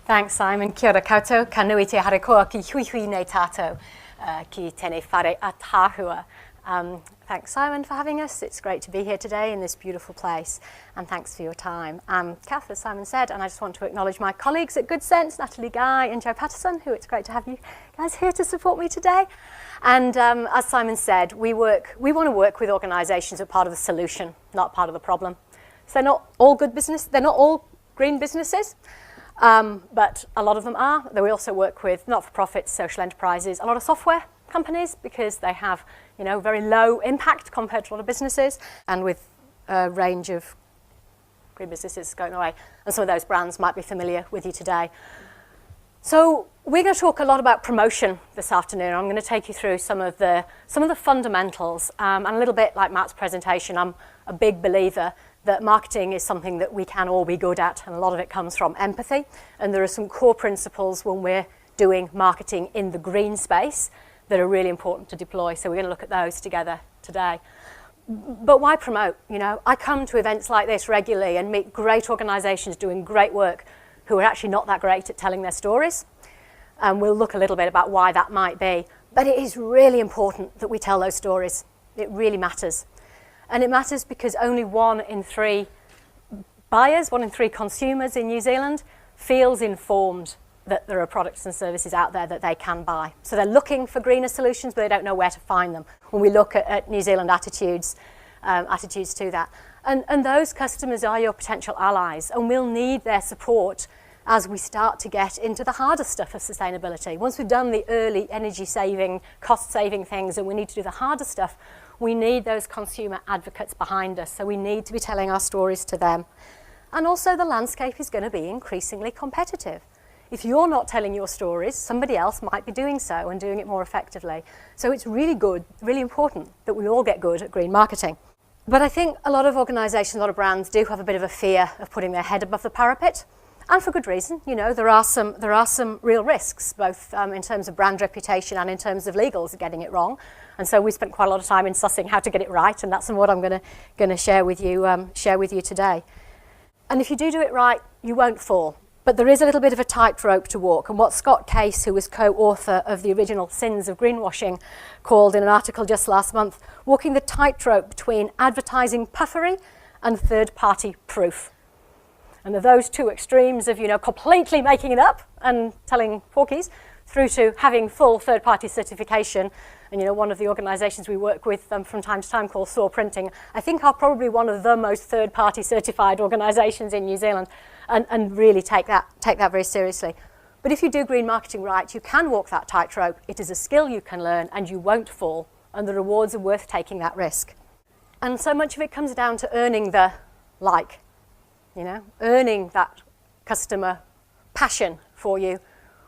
Thanks, Simon. Kia ora koutou, ka nui te harekoa ki hui hui nei tātou ki tēnei whare a tāhua. Thanks, Simon, for having us. It's great to be here today in this beautiful place, and thanks for your time. Kath, as Simon said, and I just want to acknowledge my colleagues at GoodSense, Natalie Guy and Joe Patterson, who it's great to have you guys here to support me today. And as Simon said, we want to work with organisations that are part of the solution, not part of the problem. So they're not all good business, they're not all green businesses, but a lot of them are. We also work with not-for-profits, social enterprises, a lot of software companies because they have, very low impact compared to a lot of businesses, and with a range of green businesses going away. And some of those brands might be familiar with you today. So we're going to talk a lot about promotion this afternoon. I'm going to take you through some of the fundamentals, and a little bit like Matt's presentation. I'm a big believer that marketing is something that we can all be good at, and a lot of it comes from empathy. And there are some core principles when we're doing marketing in the green space that are really important to deploy. So we're going to look at those together today. But why promote? I come to events like this regularly and meet great organisations doing great work who are actually not that great at telling their stories. And we'll look a little bit about why that might be. But it is really important that we tell those stories. It really matters. And it matters because only 1 in 3 buyers, 1 in 3 consumers in New Zealand feels informed that there are products and services out there that they can buy. So they're looking for greener solutions, but they don't know where to find them. When we look at New Zealand attitudes to that. And those customers are your potential allies, and we'll need their support as we start to get into the harder stuff of sustainability. Once we've done the early energy saving, cost saving things, and we need to do the harder stuff, we need those consumer advocates behind us. So we need to be telling our stories to them. And also the landscape is going to be increasingly competitive. If you're not telling your stories, somebody else might be doing so and doing it more effectively. So it's really good, really important that we all get good at green marketing. But I think a lot of organisations, a lot of brands do have a bit of a fear of putting their head above the parapet. And for good reason. There are some real risks, both in terms of brand reputation and in terms of legals getting it wrong. And so we spent quite a lot of time in sussing how to get it right, and that's what I'm going to share with you today. And if you do it right, you won't fall. But there is a little bit of a tightrope to walk, and what Scott Case, who was co-author of the original Sins of Greenwashing, called in an article just last month, walking the tightrope between advertising puffery and third-party proof. And those two extremes of, completely making it up and telling porkies, through to having full third-party certification. And, one of the organisations we work with from time to time called Saw Printing, I think are probably one of the most third-party certified organisations in New Zealand, and really take that very seriously. But if you do green marketing right, you can walk that tightrope. It is a skill you can learn, and you won't fall, and the rewards are worth taking that risk. And so much of it comes down to earning the like. Earning that customer passion for you,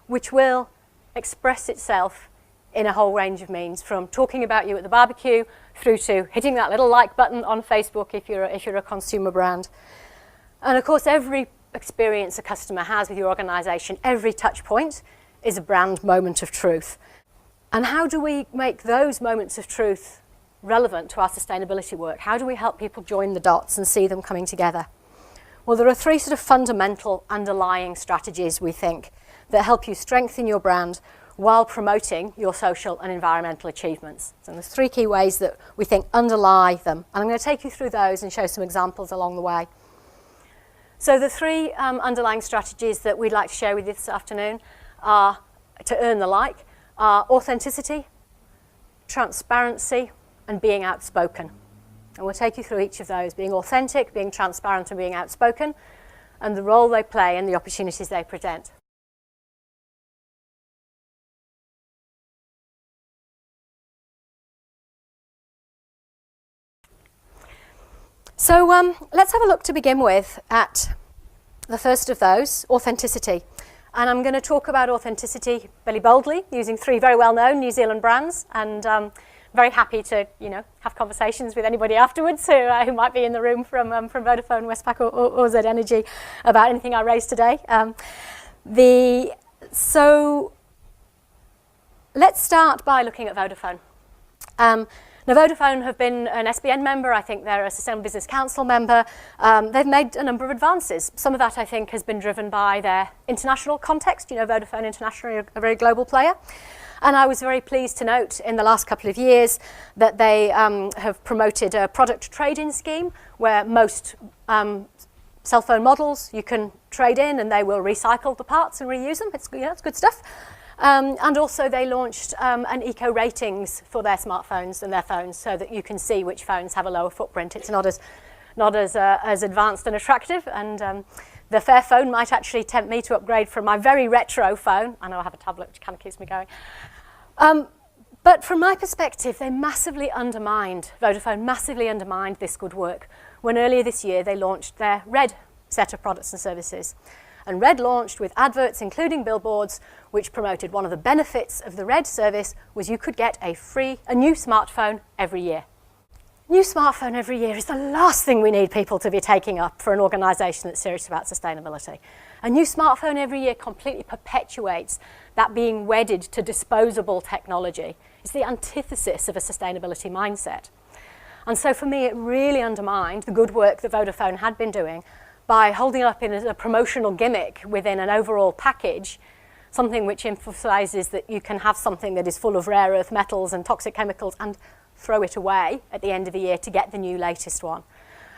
which will express itself in a whole range of means, from talking about you at the barbecue through to hitting that little like button on Facebook if you're a consumer brand. And of course, every experience a customer has with your organisation, every touch point is a brand moment of truth. And how do we make those moments of truth relevant to our sustainability work? How do we help people join the dots and see them coming together? Well, there are 3 sort of fundamental underlying strategies, we think, that help you strengthen your brand while promoting your social and environmental achievements. So there's 3 key ways that we think underlie them. And I'm going to take you through those and show some examples along the way. So the 3 underlying strategies that we'd like to share with you this afternoon are, to earn the like, are authenticity, transparency, and being outspoken. And we'll take you through each of those, being authentic, being transparent, and being outspoken, and the role they play and the opportunities they present. So let's have a look to begin with at the first of those, authenticity. And I'm going to talk about authenticity very boldly, using 3 very well-known New Zealand brands, and very happy to, have conversations with anybody afterwards who might be in the room from Vodafone, Westpac, or Z Energy about anything I raised today. So let's start by looking at Vodafone. Now, Vodafone have been an SBN member. I think they're a Sustainable Business Council member. They've made a number of advances. Some of that, I think, has been driven by their international context. You know, Vodafone internationally are a very global player. And I was very pleased to note in the last couple of years that they have promoted a product trade-in scheme where most cell phone models you can trade in and they will recycle the parts and reuse them. It's good stuff. And also they launched an eco ratings for their smartphones and their phones so that you can see which phones have a lower footprint. It's not as advanced and attractive, and the Fair phone might actually tempt me to upgrade from my very retro phone. I know I have a tablet which kind of keeps me going. But from my perspective, Vodafone massively undermined this good work when earlier this year they launched their Red set of products and services. And Red launched with adverts, including billboards, which promoted one of the benefits of the Red service was you could get a new smartphone every year. New smartphone every year is the last thing we need people to be taking up for an organisation that's serious about sustainability. A new smartphone every year completely perpetuates that being wedded to disposable technology. It's the antithesis of a sustainability mindset. And so for me, it really undermined the good work that Vodafone had been doing by holding up in a promotional gimmick within an overall package, something which emphasises that you can have something that is full of rare earth metals and toxic chemicals and throw it away at the end of the year to get the new latest one.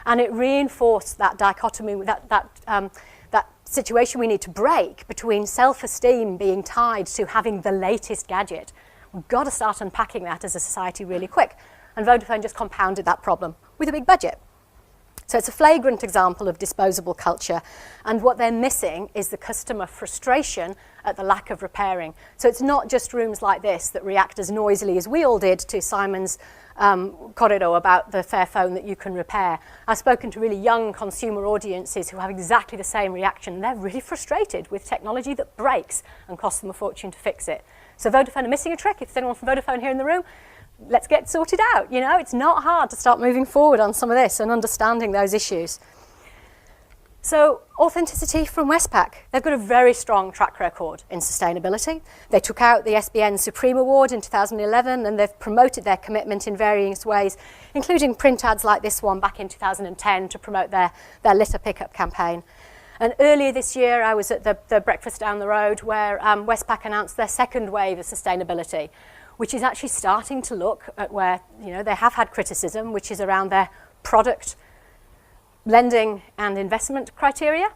And it reinforced that dichotomy, that situation we need to break between self-esteem being tied to having the latest gadget. We've got to start unpacking that as a society really quick. And Vodafone just compounded that problem with a big budget. So it's a flagrant example of disposable culture, and what they're missing is the customer frustration at the lack of repairing. So it's not just rooms like this that react as noisily as we all did to Simon's corridor about the Fair phone that you can repair. I've spoken to really young consumer audiences who have exactly the same reaction. They're really frustrated with technology that breaks and costs them a fortune to fix it. So Vodafone are missing a trick. If there's anyone from Vodafone here in the room, let's get sorted out. You know, it's not hard to start moving forward on some of this and understanding those issues. So authenticity from Westpac. They've got a very strong track record in sustainability. They took out the SBN Supreme Award in 2011 and they've promoted their commitment in various ways, including print ads like this one back in 2010 to promote their litter pickup campaign. And earlier this year, I was at the breakfast down the road where Westpac announced their second wave of sustainability, which is actually starting to look at where, you know, they have had criticism, which is around their product lending and investment criteria,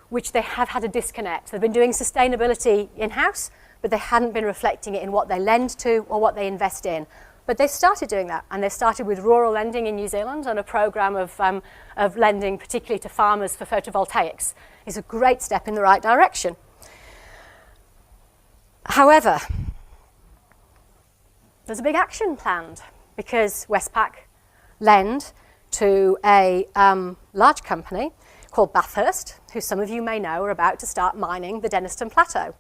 which they have had a disconnect. They've been doing sustainability in-house, but they hadn't been reflecting it in what they lend to or what they invest in. But they've started doing that, and they've started with rural lending in New Zealand on a program of lending, particularly to farmers for photovoltaics. It's a great step in the right direction. However, there's a big action planned because Westpac lend to a large company called Bathurst, who some of you may know are about to start mining the Denniston Plateau.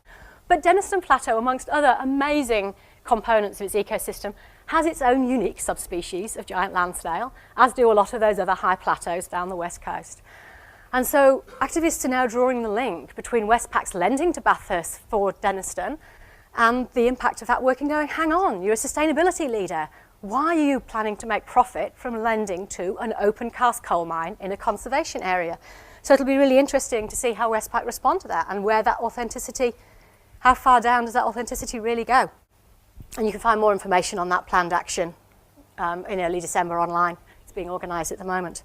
But Denniston Plateau, amongst other amazing components of its ecosystem, has its own unique subspecies of giant landsdale, as do a lot of those other high plateaus down the west coast. And so activists are now drawing the link between Westpac's lending to Bathurst for Denniston and the impact of that work and going, hang on, you're a sustainability leader. Why are you planning to make profit from lending to an open cast coal mine in a conservation area? So it'll be really interesting to see how Westpac respond to that and where that authenticity, how far down does that authenticity really go? And you can find more information on that planned action in early December online. It's being organised at the moment.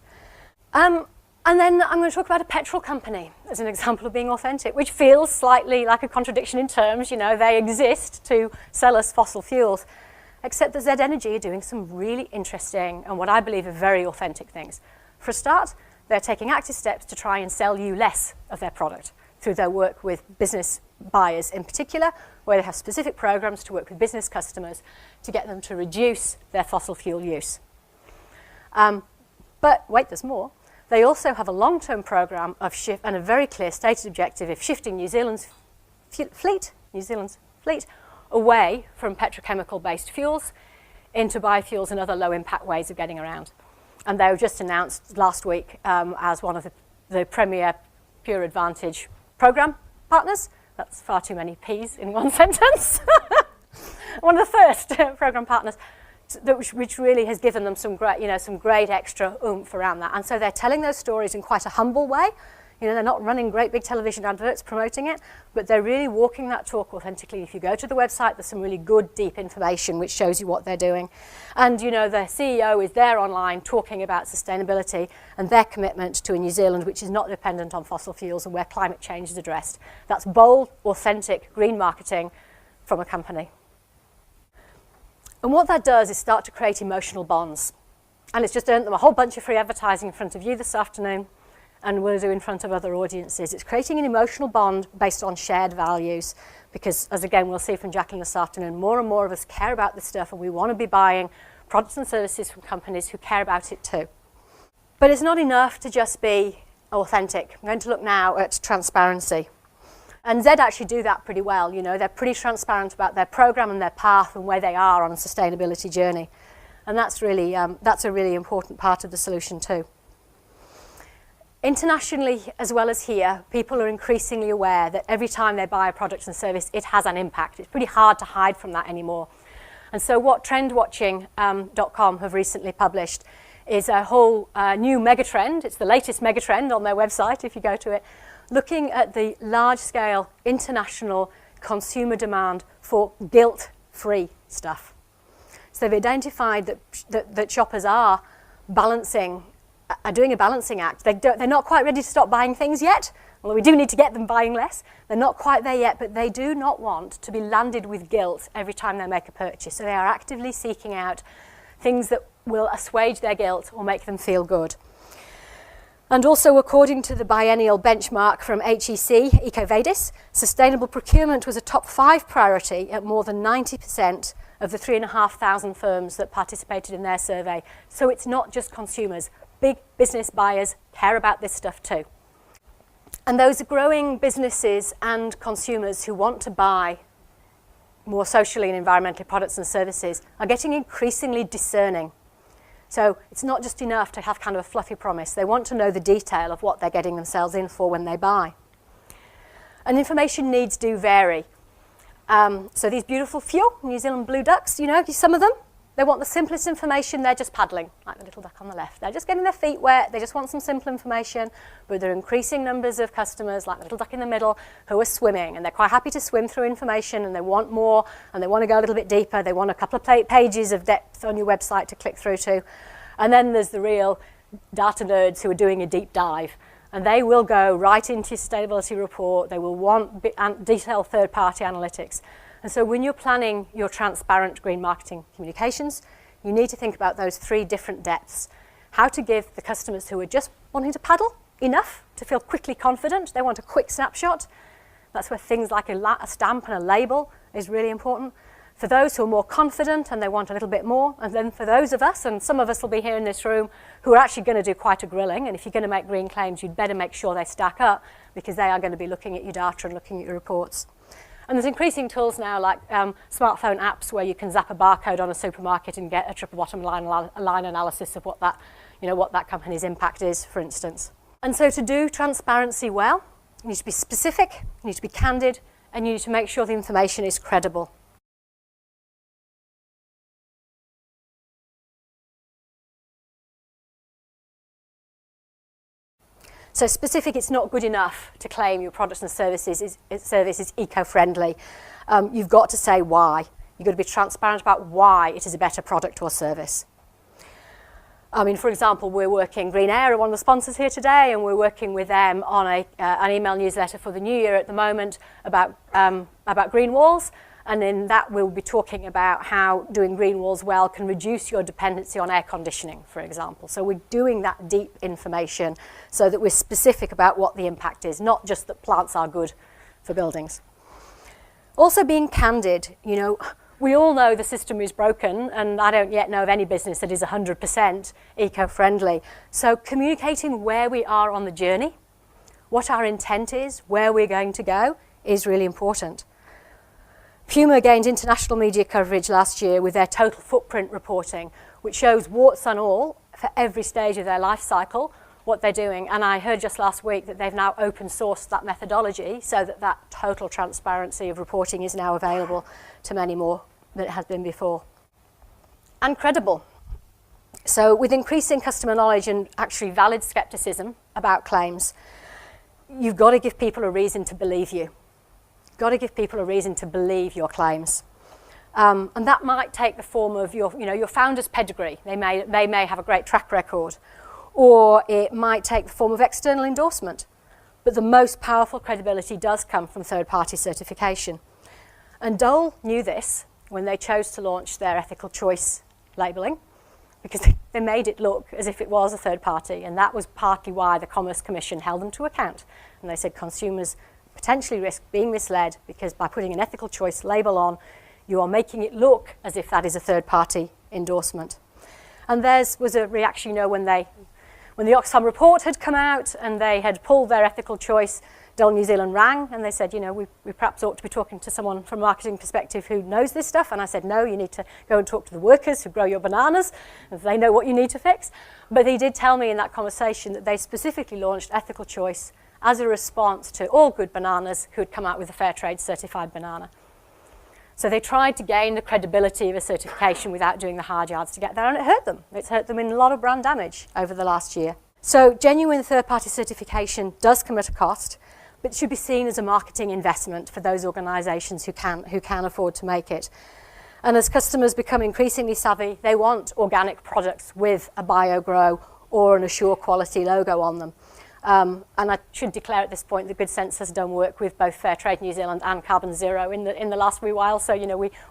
And then I'm going to talk about a petrol company as an example of being authentic, which feels slightly like a contradiction in terms. You know, they exist to sell us fossil fuels, except that Z Energy are doing some really interesting and what I believe are very authentic things. For a start, they're taking active steps to try and sell you less of their product through their work with business buyers in particular, where they have specific programs to work with business customers to get them to reduce their fossil fuel use. But wait, there's more. They also have a long-term program of shift and a very clear stated objective of shifting New Zealand's fleet away from petrochemical-based fuels into biofuels and other low-impact ways of getting around. And they were just announced last week as one of the premier Pure Advantage program partners. That's far too many P's in one sentence. One of the first program partners which really has given them some great extra oomph around that. And so they're telling those stories in quite a humble way. They're not running great big television adverts promoting it, but they're really walking that talk authentically. If you go to the website, there's some really good, deep information which shows you what they're doing. And, the CEO is there online talking about sustainability and their commitment to a New Zealand which is not dependent on fossil fuels and where climate change is addressed. That's bold, authentic, green marketing from a company. And what that does is start to create emotional bonds. And it's just earned them a whole bunch of free advertising in front of you this afternoon, and we'll do in front of other audiences. It's creating an emotional bond based on shared values because, as again we'll see from Jacqueline this afternoon, more and more of us care about this stuff and we want to be buying products and services from companies who care about it too. But it's not enough to just be authentic. I'm going to look now at transparency. And Z actually do that pretty well. They're pretty transparent about their program and their path and where they are on a sustainability journey. And that's a really important part of the solution too. Internationally, as well as here, people are increasingly aware that every time they buy a product and service, it has an impact. It's pretty hard to hide from that anymore. And so what trendwatching.com have recently published is a whole new megatrend. It's the latest megatrend on their website, if you go to it, looking at the large-scale international consumer demand for guilt-free stuff. So they've identified that shoppers are doing a balancing act. They're not quite ready to stop buying things yet, although we do need to get them buying less. They're not quite there yet, but they do not want to be landed with guilt every time they make a purchase. So they are actively seeking out things that will assuage their guilt or make them feel good. And also, according to the biennial benchmark from HEC, EcoVadis, sustainable procurement was a top 5 priority at more than 90% of the 3,500 firms that participated in their survey. So it's not just consumers. Big business buyers care about this stuff too. And those growing businesses and consumers who want to buy more socially and environmentally products and services are getting increasingly discerning. So it's not just enough to have kind of a fluffy promise. They want to know the detail of what they're getting themselves in for when they buy. And information needs do vary. So these beautiful few New Zealand blue ducks, some of them, they want the simplest information. They're just paddling, like the little duck on the left. They're just getting their feet wet. They just want some simple information. But there are increasing numbers of customers, like the little duck in the middle, who are swimming. And they're quite happy to swim through information, and they want more, and they want to go a little bit deeper. They want a couple of pages of depth on your website to click through to. And then there's the real data nerds who are doing a deep dive. And they will go right into your sustainability report. They will want detailed third-party analytics. And so when you're planning your transparent green marketing communications, you need to think about those 3 different depths. How to give the customers who are just wanting to paddle enough to feel quickly confident. They want a quick snapshot. That's where things like a stamp and a label is really important. For those who are more confident and they want a little bit more, and then for those of us, and some of us will be here in this room, who are actually going to do quite a grilling, and if you're going to make green claims, you'd better make sure they stack up because they are going to be looking at your data and looking at your reports. And there's increasing tools now like smartphone apps where you can zap a barcode on a supermarket and get a triple bottom line analysis of what that company's impact is, for instance. And so to do transparency well, you need to be specific, you need to be candid, and you need to make sure the information is credible. So specific, it's not good enough to claim your products and services is eco-friendly. You've got to say why. You've got to be transparent about why it is a better product or service. For example, we're working, Green Air are one of the sponsors here today, and we're working with them on an email newsletter for the new year at the moment about green walls. And in that, we'll be talking about how doing green walls well can reduce your dependency on air conditioning, for example. So we're doing that deep information so that we're specific about what the impact is, not just that plants are good for buildings. Also being candid, we all know the system is broken, and I don't yet know of any business that is 100% eco-friendly. So communicating where we are on the journey, what our intent is, where we're going to go, is really important. Puma gained international media coverage last year with their total footprint reporting, which shows warts and all for every stage of their life cycle, what they're doing. And I heard just last week that they've now open sourced that methodology so that total transparency of reporting is now available to many more than it has been before. and credible. So with increasing customer knowledge and actually valid skepticism about claims, you've got to give people a reason to believe you. You've got to give people a reason to believe your claims. And that might take the form of your founder's pedigree. They may have a great track record. Or it might take the form of external endorsement. But the most powerful credibility does come from third-party certification. And Dole knew this when they chose to launch their ethical choice labelling, because they made it look as if it was a third party, and that was partly why the Commerce Commission held them to account. And they said consumers potentially risk being misled because by putting an ethical choice label on, you are making it look as if that is a third party endorsement. And theirs was a reaction, when the Oxfam report had come out and they had pulled their ethical choice, Dole New Zealand rang and they said, we perhaps ought to be talking to someone from a marketing perspective who knows this stuff. And I said, no, you need to go and talk to the workers who grow your bananas, and they know what you need to fix. But he did tell me in that conversation that they specifically launched ethical choice as a response to all good bananas who had come out with a fair trade certified banana. So they tried to gain the credibility of a certification without doing the hard yards to get there, and it hurt them. It's hurt them in a lot of brand damage over the last year. So genuine third-party certification does come at a cost, but it should be seen as a marketing investment for those organisations who can afford to make it. And as customers become increasingly savvy, they want organic products with a BioGrow or an Assure quality logo on them. And I should declare at this point that GoodSense has done work with both Fairtrade New Zealand and Carbon Zero in the last wee while. So,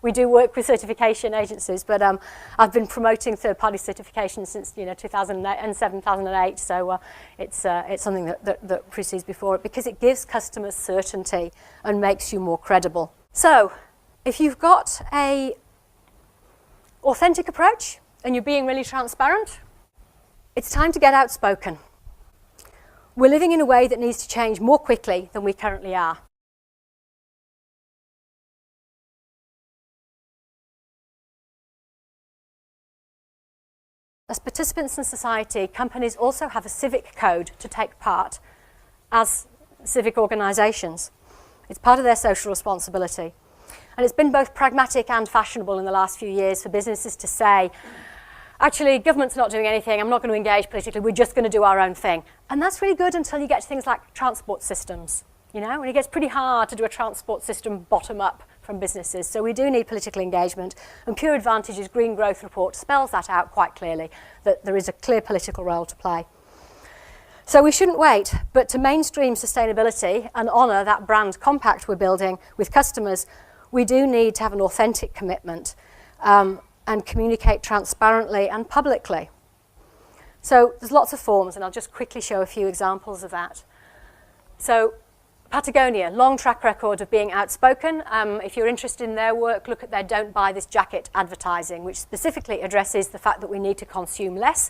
we do work with certification agencies, but I've been promoting third-party certification since, 2007, 2008. So it's something that precedes before it because it gives customers certainty and makes you more credible. So if you've got a authentic approach and you're being really transparent, it's time to get outspoken. We're living in a way that needs to change more quickly than we currently are. As participants in society, companies also have a civic code to take part as civic organisations. It's part of their social responsibility. And it's been both pragmatic and fashionable in the last few years for businesses to say, actually, government's not doing anything, I'm not going to engage politically, we're just going to do our own thing. And that's really good until you get to things like transport systems, and it gets pretty hard to do a transport system bottom-up from businesses. So we do need political engagement, and Pure Advantage's Green Growth Report spells that out quite clearly, that there is a clear political role to play. So we shouldn't wait, but to mainstream sustainability and honour that brand compact we're building with customers, we do need to have an authentic commitment and communicate transparently and publicly. So there's lots of forms, and I'll just quickly show a few examples of that. So Patagonia, long track record of being outspoken. If you're interested in their work, look at their Don't Buy This Jacket advertising, which specifically addresses the fact that we need to consume less.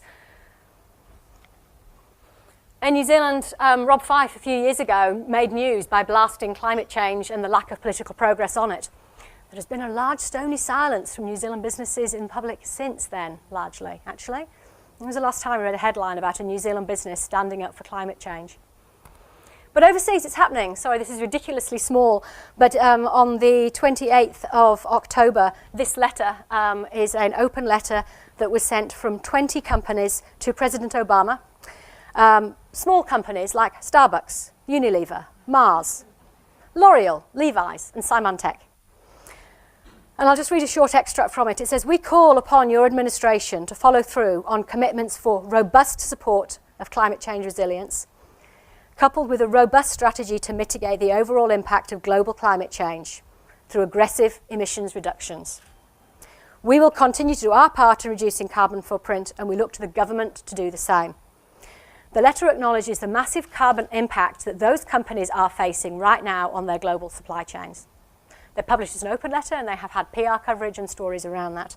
In New Zealand, Rob Fyfe a few years ago made news by blasting climate change and the lack of political progress on it. There has been a large stony silence from New Zealand businesses in public since then, largely, actually. When was the last time I read a headline about a New Zealand business standing up for climate change? But overseas it's happening. Sorry, this is ridiculously small, but on the 28th of October, this letter is an open letter that was sent from 20 companies to President Obama. Small companies like Starbucks, Unilever, Mars, L'Oreal, Levi's, and Symantec. And I'll just read a short extract from it. It says, "We call upon your administration to follow through on commitments for robust support of climate change resilience, coupled with a robust strategy to mitigate the overall impact of global climate change through aggressive emissions reductions. We will continue to do our part in reducing carbon footprint, and we look to the government to do the same." The letter acknowledges the massive carbon impact that those companies are facing right now on their global supply chains. They're published as an open letter, and they have had PR coverage and stories around that.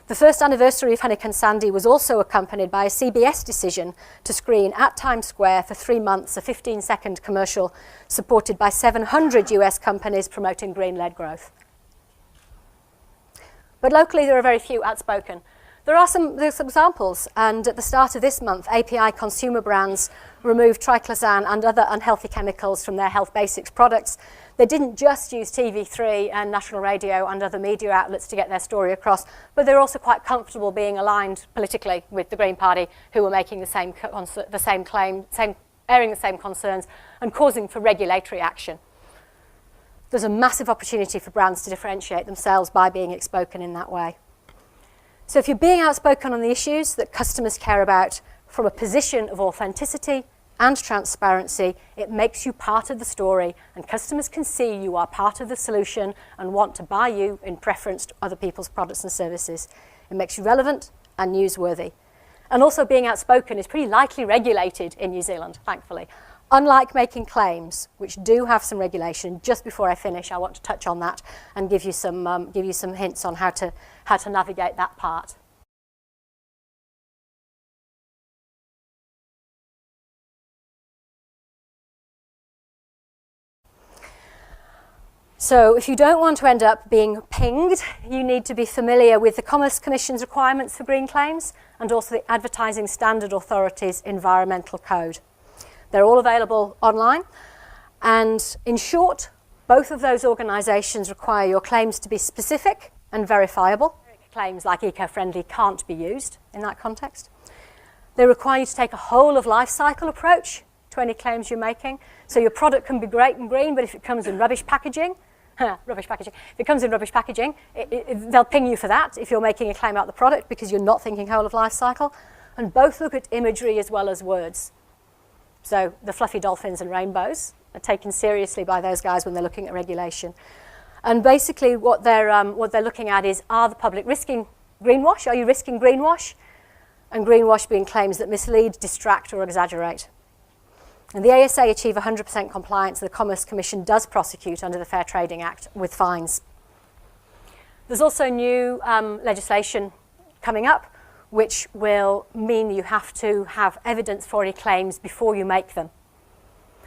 The first anniversary of Hurricane Sandy was also accompanied by a CBS decision to screen at Times Square for 3 months a 15-second commercial supported by 700 US companies promoting green-led growth. But locally, there are very few outspoken. There's some examples, and at the start of this month, API consumer brands removed triclosan and other unhealthy chemicals from their health basics products. They didn't just use TV3 and national radio and other media outlets to get their story across, but they're also quite comfortable being aligned politically with the Green Party, who were making the same claim, airing the same concerns, and causing for regulatory action. There's a massive opportunity for brands to differentiate themselves by being outspoken in that way. So if you're being outspoken on the issues that customers care about from a position of authenticity and transparency, it makes you part of the story, and customers can see you are part of the solution and want to buy you in preference to other people's products and services. It makes you relevant and newsworthy. And also being outspoken is pretty lightly regulated in New Zealand, thankfully. Unlike making claims, which do have some regulation, just before I finish, I want to touch on that and give you some hints on how to navigate that part. So if you don't want to end up being pinged, you need to be familiar with the Commerce Commission's requirements for green claims and also the Advertising Standard Authority's Environmental Code. They're all available online, and in short, both of those organisations require your claims to be specific and verifiable. Claims like eco-friendly can't be used in that context. They require you to take a whole of life cycle approach to any claims you're making. So your product can be great and green, but if it comes in rubbish packaging, if it comes in rubbish packaging, they'll ping you for that if you're making a claim about the product because you're not thinking whole of life cycle. And both look at imagery as well as words. So the fluffy dolphins and rainbows are taken seriously by those guys when they're looking at regulation. And basically what they're looking at is, are the public risking greenwash? Are you risking greenwash? And greenwash being claims that mislead, distract or exaggerate. And the ASA achieve 100% compliance. The Commerce Commission does prosecute under the Fair Trading Act with fines. There's also new legislation coming up, which will mean you have to have evidence for any claims before you make them.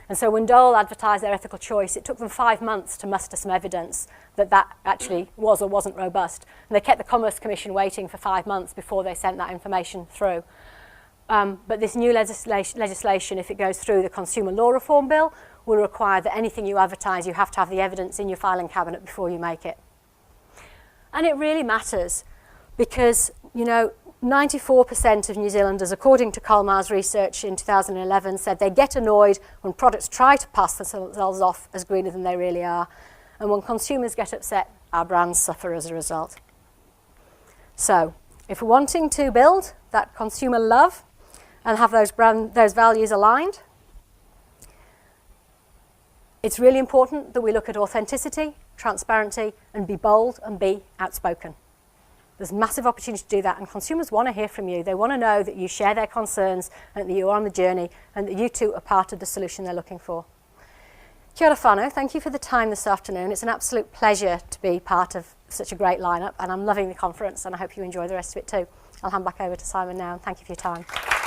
And so when Dole advertised their ethical choice, it took them 5 months to muster some evidence that that actually was or wasn't robust. And they kept the Commerce Commission waiting for 5 months before they sent that information through. But this new legislation, if it goes through, the Consumer Law Reform Bill, will require that anything you advertise, you have to have the evidence in your filing cabinet before you make it. And it really matters because, 94% of New Zealanders, according to Colmar's research in 2011, said they get annoyed when products try to pass themselves off as greener than they really are. And when consumers get upset, our brands suffer as a result. So, if we're wanting to build that consumer love and have those values aligned, it's really important that we look at authenticity, transparency, and be bold and be outspoken. There's massive opportunity to do that, and consumers want to hear from you. They want to know that you share their concerns and that you're on the journey and that you too are part of the solution they're looking for. Kia ora whanau, thank you for the time this afternoon. It's an absolute pleasure to be part of such a great lineup, and I'm loving the conference, and I hope you enjoy the rest of it too. I'll hand back over to Simon now, and thank you for your time.